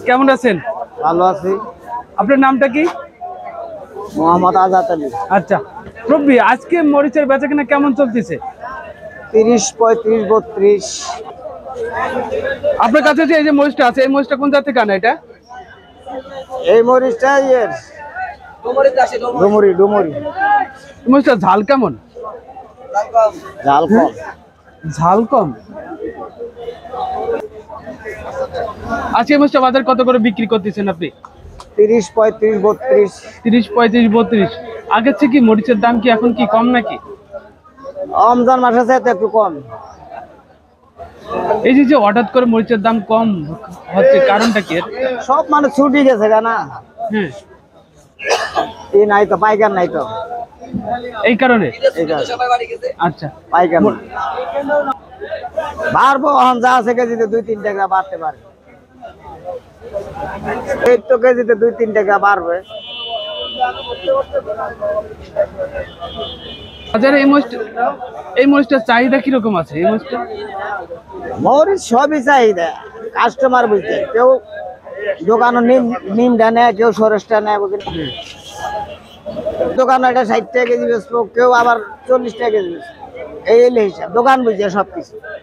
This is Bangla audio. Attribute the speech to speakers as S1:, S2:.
S1: কেমন আছেন?
S2: ভালো আছি।
S1: আপনার নামটা কি?
S2: মোহাম্মদ আজাদ আলী।
S1: আচ্ছা রব্বি, আজকে মরিচের বেচাকেনা কেমন চলতেছে?
S2: 30, 35, 32।
S1: আপনার কাছে যে এই যে মরিচটা আছে, এই মরিচটা কোন জাত থেকে আনা এটা?
S2: এই মরিচটা ডুমুরি ডুমুরি।
S1: এই মরিচটা ঝাল কেমন?
S2: ঝাল কম।
S1: ঝাল কম। আজকে এই মরিচটা বাজার কত করে বিক্রি করতেছেন আপনি?
S2: 30, 35, 32।
S1: 30, 35, 32। আগের থেকে কি মরিচের দাম কি এখন কি কম নাকি?
S2: রমজান মাসে চাইতে একটু কম।
S1: এই যে যে হঠাৎ করে মরিচের দাম কম হচ্ছে, কারণটা কি?
S2: সব মানুষ ছুটি গেছে না।
S1: হ্যাঁ,
S2: এই নাই তো, পাইকার নাই তো।
S1: এই কারণে।
S2: এই কারণে।
S1: আচ্ছা,
S2: পাইকার নাই। বাড়বো, এখন যা আছে কেজিতে 2-3 টাকা বাড়তে পারে। এই তো কেজিতে 2-3 টাকা বাড়বে।
S1: বাজারে এই মরিচটার চাহিদা কিরকম আছে? এই মরিচটা
S2: মরিচ সবই চাহিদা, কাস্টমার বুঝতে। কেউ দোকানে নিমটা নেয়, কেউ সরেসটা নেয়। দোকানে এটা 60 টাকা কেজি বেচবো, কেউ আবার 40 টাকা কেজি বেচবো। এই হিসাব, দোকান বুঝছে সবকিছু।